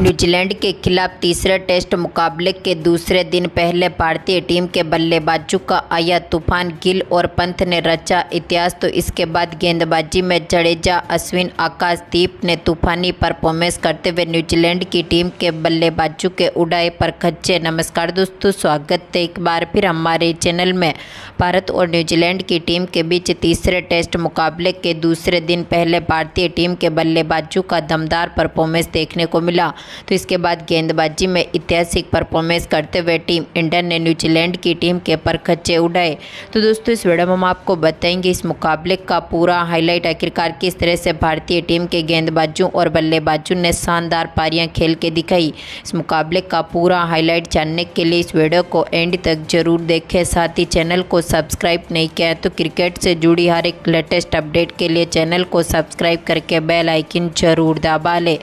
New Zealand के खिलाफ तीसरे टेस्ट मुकाबले के दूसरे दिन पहले भारतीय टीम के बल्लेबाजों का आया तूफान। गिल और पंत ने रचा इतिहास, तो इसके बाद गेंदबाजी में जडेजा, अश्विन, आकाशदीप ने तूफानी परफॉर्मेंस करते हुए न्यूजीलैंड की टीम के बल्लेबाजों के उड़ाए पर खच्चे। नमस्कार दोस्तों, स्वागत है एक बार फिर हमारे चैनल में। भारत और न्यूजीलैंड की टीम के बीच तीसरे टेस्ट मुकाबले के दूसरे दिन पहले भारतीय टीम के बल्लेबाजों का दमदार परफॉर्मेंस देखने को मिला, तो इसके बाद गेंदबाजी में ऐतिहासिक परफॉर्मेंस करते हुए टीम इंडिया ने न्यूजीलैंड की टीम के परखच्चे उड़ाए। तो दोस्तों, इस वीडियो में हम आपको बताएंगे इस मुकाबले का पूरा हाईलाइट, आखिरकार किस तरह से भारतीय टीम के गेंदबाजों और बल्लेबाजों ने शानदार पारियां खेल के दिखाई। इस मुकाबले का पूरा हाईलाइट जानने के लिए इस वीडियो को एंड तक जरूर देखें। साथ ही चैनल को सब्सक्राइब नहीं किया है तो क्रिकेट से जुड़ी हर एक लेटेस्ट अपडेट के लिए चैनल को सब्सक्राइब करके बेल आइकन जरूर दबा लें।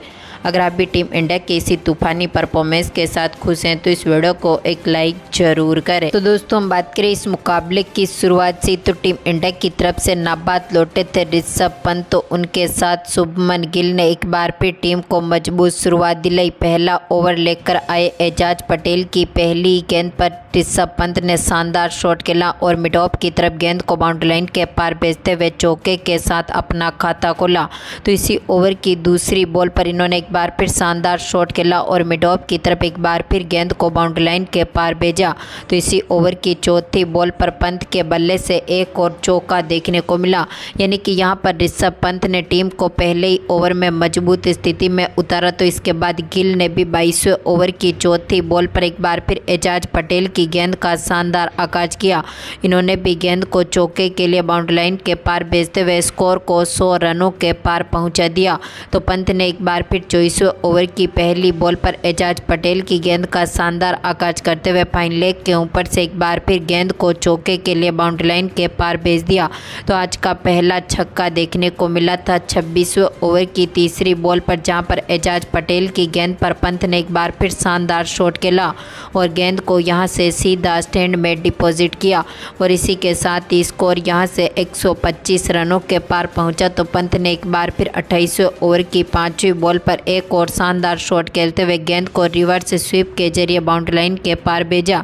अगर आप भी टीम इंडिया के इसी तूफानी परफॉर्मेंस के साथ खुश हैं तो इस वीडियो को एक लाइक जरूर करें। तो दोस्तों, हम बात करें इस मुकाबले की शुरुआत से, तो टीम इंडिया की तरफ से नाबाद लौटे थे ऋषभ पंत, तो उनके साथ शुभमन गिल ने एक बार फिर टीम को मजबूत शुरुआत दिलाई। पहला ओवर लेकर आए एजाज पटेल की पहली गेंद पर ऋषभ पंत ने शानदार शॉट खेला और मिड ऑफ की तरफ गेंद को बाउंड्री लाइन के पार भेजते हुए चौके के साथ अपना खाता खोला। तो इसी ओवर की दूसरी बॉल पर इन्होंने एक बार फिर शानदार शॉट खेला और मिड ऑफ की तरफ एक बार फिर गेंद को बाउंड्री लाइन के पार भेजा। तो इसी ओवर की चौथी बॉल पर पंत के बल्ले से एक और चौका देखने को मिला, यानी कि यहां पर ऋषभ पंत ने टीम को पहले ही ओवर में मजबूत स्थिति में उतारा। तो इसके बाद गिल ने भी 22वें ओवर की चौथी बॉल पर एक बार फिर एजाज पटेल की गेंद का शानदार आगाज किया। इन्होंने भी गेंद को चौके के लिए बाउंड्री लाइन के पार भेजते हुए स्कोर को 100 रनों के पार पहुंचा दिया। तो पंत ने एक बार फिर 24वें ओवर की पहली बॉल पर एजाज पटेल की गेंद का शानदार आगाज करते हुए फाइन लेग के ऊपर से एक बार फिर गेंद को चौके के लिए बाउंड्री लाइन के पार भेज दिया। तो आज का पहला छक्का देखने को मिला था 26वें ओवर की तीसरी बॉल पर, जहां पर एजाज पटेल की गेंद पर पंत ने एक बार फिर शानदार शॉट खेला और गेंद को यहां से सीधा स्टैंड में डिपॉजिट किया और इसी के साथ ही स्कोर यहां से 125 रनों के पार पहुंचा। तो पंत ने एक बार फिर 28वें ओवर की पांचवी बॉल पर एक और शानदार शॉट खेलते हुए गेंद को रिवर्स स्वीप के जरिए बाउंड्री लाइन के पार भेजा।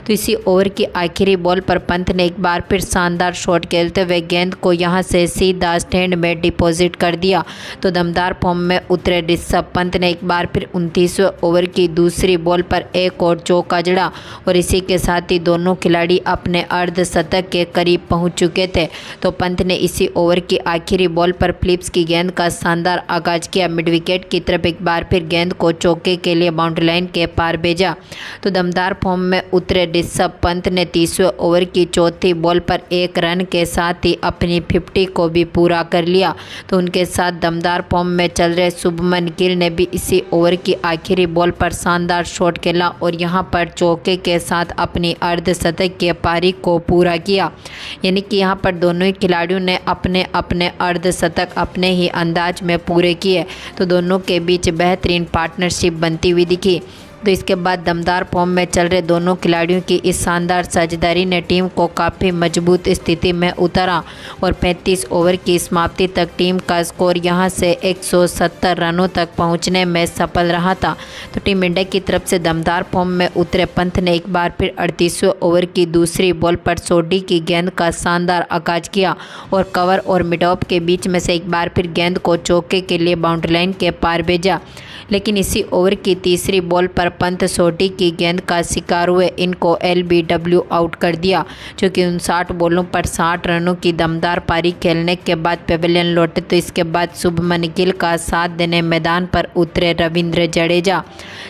तो इसी ओवर की आखिरी बॉल पर पंत ने एक बार फिर शानदार शॉट खेलते हुए गेंद को यहां से सीधा स्टैंड में डिपॉजिट कर दिया। तो दमदार फॉर्म में उतरे ऋषभ पंत ने एक बार फिर 29वें ओवर की दूसरी बॉल पर एक और चौका जड़ा और इसी के साथ ही दोनों खिलाड़ी अपने अर्धशतक के करीब पहुंच चुके थे। तो पंत ने इसी ओवर की आखिरी बॉल पर फिलिप्स की गेंद का शानदार आगाज किया। मिड विकेट की तरफ एक बार फिर गेंद को चौके के लिए बाउंड्री लाइन के पार भेजा। तो दमदार फॉर्म में उतरे ऋषभ पंत ने 30वें ओवर की चौथी बॉल पर एक रन के साथ ही अपनी 50 को भी पूरा कर लिया। तो उनके साथ दमदार फॉर्म में चल रहे शुभमन गिल ने भी इसी ओवर की आखिरी बॉल पर शानदार शॉट खेला और यहां पर चौके के साथ अपनी अर्धशतक के पारी को पूरा किया, यानी कि यहां पर दोनों ही खिलाड़ियों ने अपने अपने अर्धशतक अपने ही अंदाज में पूरे किए। तो दोनों के बीच बेहतरीन पार्टनरशिप बनती हुई दिखी। तो इसके बाद दमदार फॉर्म में चल रहे दोनों खिलाड़ियों की इस शानदार साझेदारी ने टीम को काफ़ी मजबूत स्थिति में उतारा और 35 ओवर की समाप्ति तक टीम का स्कोर यहां से 170 रनों तक पहुंचने में सफल रहा था। तो टीम इंडिया की तरफ से दमदार फॉर्म में उतरे पंत ने एक बार फिर 38वें ओवर की दूसरी बॉल पर सोडी की गेंद का शानदार आगाज किया और कवर और मिड ऑफ के बीच में से एक बार फिर गेंद को चौके के लिए बाउंड्री लाइन के पार भेजा। लेकिन इसी ओवर की तीसरी बॉल पर पंत सोडी की गेंद का शिकार हुए इनको LBW आउट कर दिया, जो कि 59 बॉलों पर 60 रनों की दमदार पारी खेलने के बाद पेवेलियन लौटे। तो इसके बाद शुभमन गिल का साथ देने मैदान पर उतरे रविंद्र जडेजा,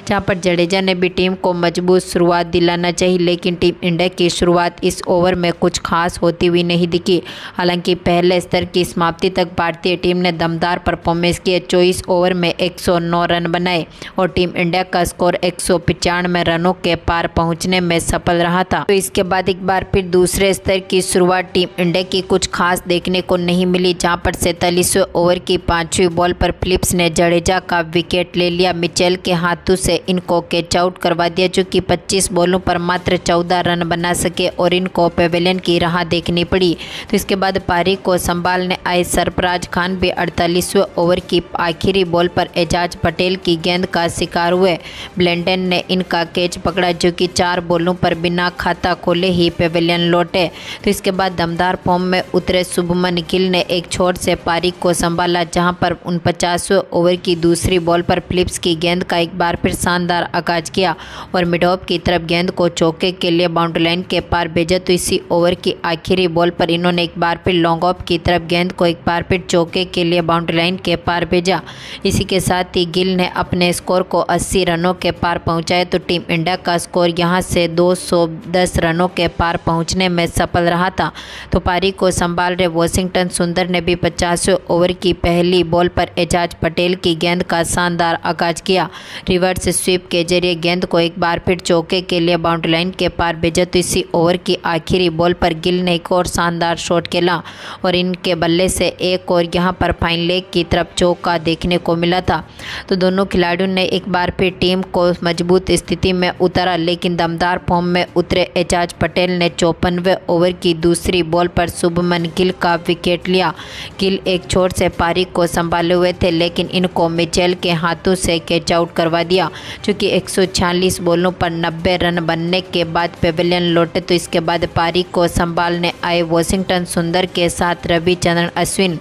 जहां पर जडेजा ने भी टीम को मजबूत शुरुआत दिलाना चाहिए, लेकिन टीम इंडिया की शुरुआत इस ओवर में कुछ खास होती हुई नहीं दिखी। हालांकि पहले स्तर की समाप्ति तक भारतीय टीम ने दमदार परफॉर्मेंस किए। 24 ओवर में 109 रन बनाए और टीम इंडिया का स्कोर 195 रनों के पार पहुंचने में सफल रहा था। तो इसके बाद एक बार फिर दूसरे स्तर की शुरुआत टीम इंडिया की कुछ खास देखने को नहीं मिली, जहां पर 47वें ओवर की पांचवी बॉल पर फिलिप्स ने जडेजा का विकेट ले लिया। मिचेल के हाथों से इनको कैच आउट करवा दिया, जो कि 25 बॉलों पर मात्र 14 रन बना सके और इनको पेवेलियन की राह देखनी पड़ी। तो इसके बाद पारी को संभालने आए सरफराज खान भी 48वें ओवर की आखिरी बॉल पर एजाज पटेल की गेंद का शिकार हुए। ब्लेंडन ने इनका कैच पकड़ा, जो कि 4 बॉलों पर बिना खाता खोले ही पेवेलियन लौटे। तो इसके बाद दमदार फॉर्म में उतरे शुभमन गिल ने एक छोर से पारी को संभाला, जहां पर 49वें ओवर की दूसरी बॉल पर फिलिप्स की गेंद का एक बार फिर शानदार आगाज किया और मिड ऑफ की तरफ गेंद को चौके के लिए बाउंड्री लाइन के पार भेजा। तो इसी ओवर की आखिरी बॉल पर इन्होंने एक बार फिर लॉन्ग ऑफ की तरफ गेंद को एक बार फिर चौके के लिए बाउंड्री लाइन के पार भेजा। इसी के साथ ही गिल ने अपने स्कोर को 80 रनों के पार पहुंचाया। तो टीम इंडिया का स्कोर यहां से 210 रनों के पार पहुंचने में सफल रहा था। तो पारी को संभाल रहे वॉशिंगटन सुंदर ने भी 50वें ओवर की पहली बॉल पर एजाज पटेल की गेंद का शानदार आगाज किया। रिवर्स स्वीप के जरिए गेंद को एक बार फिर चौके के लिए बाउंड्री लाइन के पार भेजा। तो इसी ओवर की आखिरी बॉल पर गिल ने एक और शानदार शॉट खेला और इनके बल्ले से एक और यहां पर फाइन लेग की तरफ चौका देखने को मिला था। तो दोनों खिलाड़ियों ने एक बार फिर टीम को मजबूत स्थिति में उतारा, लेकिन दमदार फॉर्म में उतरे एजाज पटेल ने 54वें ओवर की दूसरी बॉल पर शुभमन गिल का विकेट लिया। गिल एक छोर से पारी को संभाले हुए थे, लेकिन इनको मिचेल के हाथों से कैच आउट करवा दिया, जो कि 146 बॉलों पर 90 रन बनने के बाद पेवेलियन लौटे। तो इसके बाद पारी को संभालने आए वॉशिंगटन सुंदर के साथ रविचंद्रन अश्विन,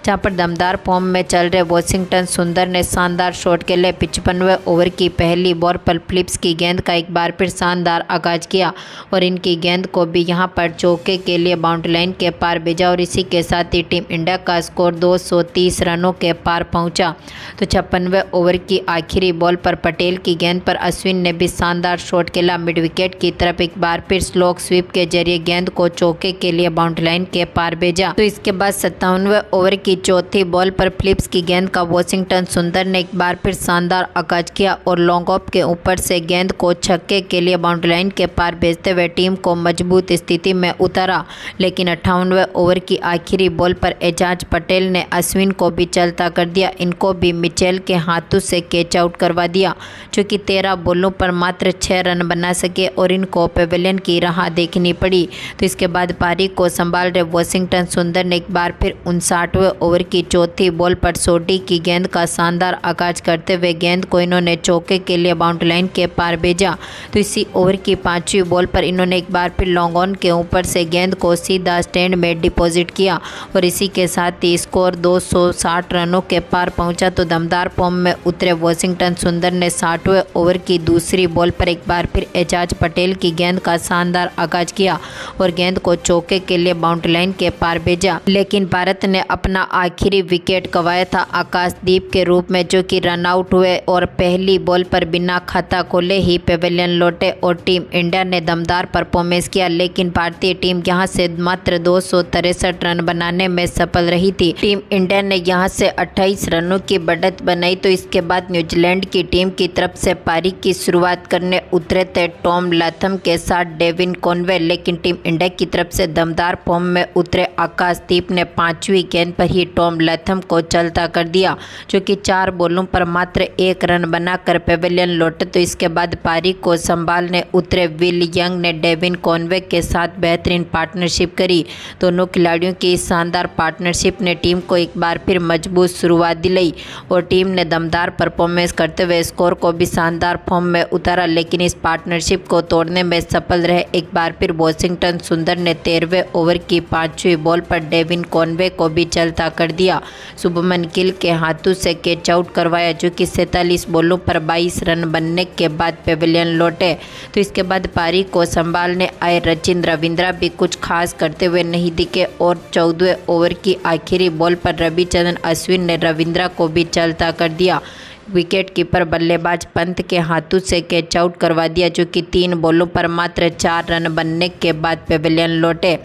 जहां पर दमदार फॉर्म में चल रहे वॉशिंगटन सुंदर ने शानदार शॉट के लिए 55वें ओवर की पहली बॉल पर फिलिप्स की गेंद का एक बार फिर शानदार आगाज किया और इनकी गेंद को भी यहां पर चौके के लिए बाउंड्री लाइन के पार भेजा और इसी के साथ ही टीम इंडिया का स्कोर 230 रनों के पार पहुंचा। तो 56वें ओवर की आखिरी बॉल पर पटेल की गेंद पर अश्विन ने भी शानदार शॉट खेला। मिड विकेट की तरफ एक बार फिर स्लोक स्वीप के जरिए गेंद को चौके के लिए बाउंड्री लाइन के पार भेजा। तो इसके बाद 57वें ओवर की चौथी बॉल पर फिलिप्स की गेंद का वॉशिंगटन सुंदर ने एक बार फिर शानदार आगाज किया और लॉन्ग ऑफ के ऊपर से गेंद को छक्के के लिए बाउंड्री लाइन के पार भेजते हुए टीम को मजबूत स्थिति में उतारा। लेकिन 58वें ओवर की आखिरी बॉल पर एजाज पटेल ने अश्विन को भी चलता कर दिया। इनको भी मिचेल के हाथों से कैच आउट करवा दिया, जो कि 13 बॉलों पर मात्र 6 रन बना सके और इनको पेवेलियन की राह देखनी पड़ी। तो इसके बाद पारी को संभाल रहे वॉशिंगटन सुंदर ने एक बार फिर 59वें ओवर की चौथी बॉल पर सोडी की गेंद का शानदार आगाज करते हुए गेंद को इन्होंने चौके के लिए बाउंड्री लाइन के पार भेजा। तो इसी ओवर की 5वीं बॉल पर इन्होंने एक बार फिर लॉन्ग ऑन के ऊपर से गेंद को सीधा स्टैंड में डिपॉजिट किया और इसी के साथ ही स्कोर 260 रनों के पार पहुंचा। तो दमदार फॉर्म में उतरे वॉशिंगटन सुंदर ने 60वें ओवर की दूसरी बॉल पर एक बार फिर एजाज पटेल की गेंद का शानदार आगाज किया और गेंद को चौके के लिए बाउंड्री लाइन के पार भेजा। लेकिन भारत ने अपना आखिरी विकेट गंवाया था आकाशदीप के रूप में, जो कि रन आउट हुए और पहली बॉल पर बिना खाता खोले ही पेवेलियन लौटे और टीम इंडिया ने दमदार परफॉर्मेंस किया। लेकिन भारतीय टीम यहां से मात्र 263 रन बनाने में सफल रही थी। टीम इंडिया ने यहां से 28 रनों की बढ़त बनाई। तो इसके बाद न्यूजीलैंड की टीम की तरफ से पारी की शुरुआत करने उतरे थे टॉम लैथम के साथ डेविन कॉनवे, लेकिन टीम इंडिया की तरफ से दमदार फॉर्म में उतरे आकाशदीप ने 5वीं गेंद पर ही टॉम लैथम को चलता कर दिया, जो कि 4 बॉलों पर मात्र 1 रन बनाकर पेवेलियन लौटे। तो इसके बाद पारी को संभालने उतरे विल यंग ने डेविन कॉनवे के साथ बेहतरीन पार्टनरशिप करी। दोनों खिलाड़ियों की शानदार पार्टनरशिप ने टीम को एक बार फिर मजबूत शुरुआत दिलाई और टीम ने दमदार परफॉर्मेंस करते हुए स्कोर को भी शानदार फॉर्म में उतारा। लेकिन इस पार्टनरशिप को तोड़ने में सफल रहे एक बार फिर वॉशिंगटन सुंदर ने 13वें ओवर की 5वीं बॉल पर डेविन कॉनवे को भी चलता कर दिया। शुभमन गिल के हाथों से कैच आउट करवाया, जो कि 47 बॉलों पर 22 रन बनने के बाद पेवेलियन लौटे। तो इसके बाद पारी को संभालने आए रचिन रविंद्रा भी कुछ खास करते हुए नहीं दिखे और 14वें ओवर की आखिरी बॉल पर रविचंद्रन अश्विन ने रविंद्रा को भी चलता कर दिया। विकेट कीपर बल्लेबाज पंत के हाथों से कैच आउट करवा दिया, जो कि 3 बॉलों पर मात्र 4 रन बनने के बाद पेवेलियन लौटे।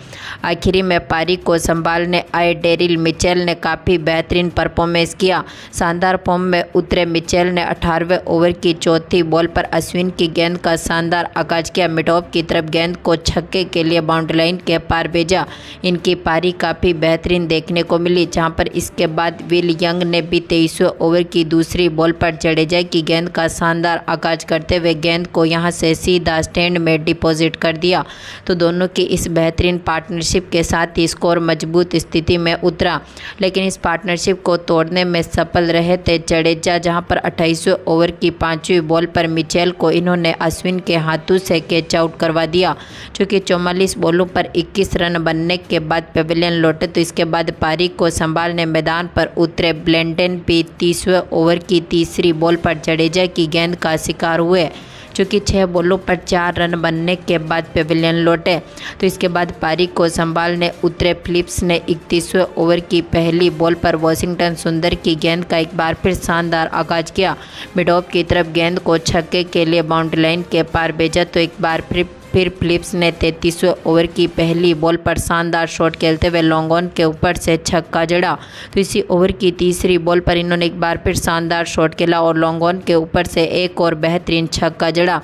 आखिरी में पारी को संभालने आए डेरिल मिचेल ने काफ़ी बेहतरीन परफॉर्मेंस किया। शानदार फॉर्म में उतरे मिचेल ने 18वें ओवर की चौथी बॉल पर अश्विन की गेंद का शानदार आगाज किया। मिड ऑफ की तरफ गेंद को छक्के के लिए बाउंड्री लाइन के पार भेजा। इनकी पारी काफ़ी बेहतरीन देखने को मिली, जहां पर इसके बाद विल यंग ने भी 23वें ओवर की दूसरी बॉल बॉल पर जडेजा की गेंद का शानदार आगाज करते हुए गेंद को यहां से सीधा स्टैंड में डिपॉजिट कर दिया। तो दोनों की इस बेहतरीन पार्टनरशिप के साथ ही स्कोर मजबूत स्थिति में उतरा, लेकिन इस पार्टनरशिप को तोड़ने में सफल रहे थे जडेजा, जहां पर 28वें ओवर की 5वीं बॉल पर मिचेल को इन्होंने अश्विन के हाथों से कैच आउट करवा दिया, जो कि 44 बॉलों पर 21 रन बनने के बाद पेविलियन लौटे। तो इसके बाद पारी को संभालने मैदान पर उतरे ब्लेंडन भी 30वें ओवर की तीसरी बॉल पर जडेजा की गेंद का शिकार हुए, जो कि 6 बॉलों पर 4 रन बनने के बाद पेविलियन लौटे। तो इसके बाद पारी को संभालने उतरे फिलिप्स ने 31वें ओवर की पहली बॉल पर वॉशिंगटन सुंदर की गेंद का एक बार फिर शानदार आगाज किया। मिड ऑफ की तरफ गेंद को छक्के के लिए बाउंड्री लाइन के पार भेजा। तो एक बार फिर फिलिप्स ने 33वें ओवर की पहली बॉल पर शानदार शॉट खेलते हुए लॉन्ग ऑन के ऊपर से छक्का जड़ा। तो इसी ओवर की तीसरी बॉल पर इन्होंने एक बार फिर शानदार शॉट खेला और लॉन्ग ऑन के ऊपर से एक और बेहतरीन छक्का जड़ा।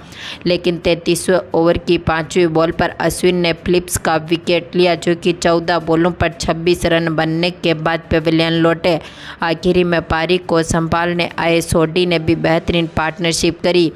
लेकिन 33वें ओवर की 5वीं बॉल पर अश्विन ने फिलिप्स का विकेट लिया, जो कि 14 बॉलों पर 26 रन बनने के बाद पेविलियन लौटे। आखिरी में पारी को संभालने आए सोडी ने भी बेहतरीन पार्टनरशिप करी,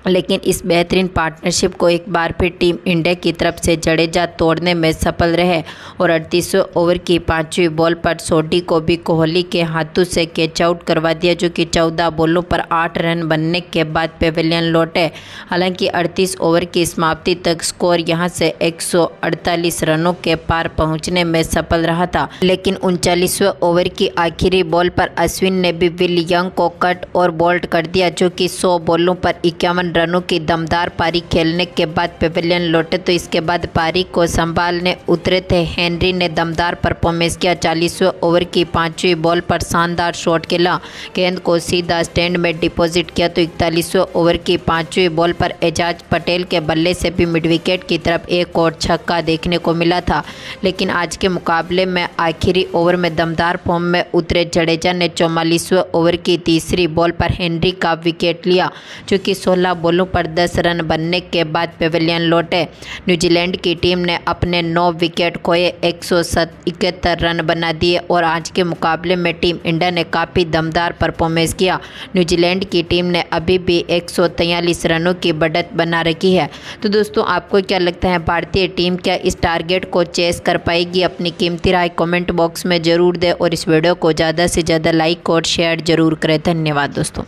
लेकिन इस बेहतरीन पार्टनरशिप को एक बार फिर टीम इंडिया की तरफ से जडेजा तोड़ने में सफल रहे और 38वें ओवर की 5वीं बॉल पर सोडी को भी कोहली के हाथों से कैच आउट करवा दिया, जो कि 14 बॉलों पर 8 रन बनने के बाद पेविलियन लौटे। हालांकि 38 ओवर की समाप्ति तक स्कोर यहां से 148 रनों के पार पहुंचने में सफल रहा था, लेकिन 39वें ओवर की आखिरी बॉल पर अश्विन ने भी विल यंग को कट और बोल्ड कर दिया, जो कि 100 बॉलों पर 51 रनों की दमदार पारी खेलने के बाद पेविलियन लौटे। तो इसके बाद पारी को संभालने उतरे थे हेनरी ने दमदार परफॉर्मेंस किया। 40वें ओवर की 5वीं बॉल पर शानदार शॉट खेला, गेंद को सीधा स्टैंड में डिपॉजिट किया। तो 41वें ओवर की 5वीं बॉल पर एजाज पटेल के बल्ले से भी मिड विकेट की तरफ एक और छक्का देखने को मिला था, लेकिन आज के मुकाबले में आखिरी ओवर में दमदार फॉर्म में उतरे जडेजा ने 44वें ओवर की तीसरी बॉल पर हेनरी का विकेट लिया, जो कि 16 बॉलों पर 10 रन बनने के बाद पेविलियन लौटे। न्यूजीलैंड की टीम ने अपने 9 विकेट खोए 171 रन बना दिए और आज के मुकाबले में टीम इंडिया ने काफ़ी दमदार परफॉर्मेंस किया। न्यूजीलैंड की टीम ने अभी भी 143 रनों की बढ़त बना रखी है। तो दोस्तों, आपको क्या लगता है, भारतीय टीम क्या इस टारगेट को चेस कर पाएगी? अपनी कीमती राय कमेंट बॉक्स में ज़रूर दें और इस वीडियो को ज़्यादा से ज़्यादा लाइक और शेयर ज़रूर करें। धन्यवाद दोस्तों।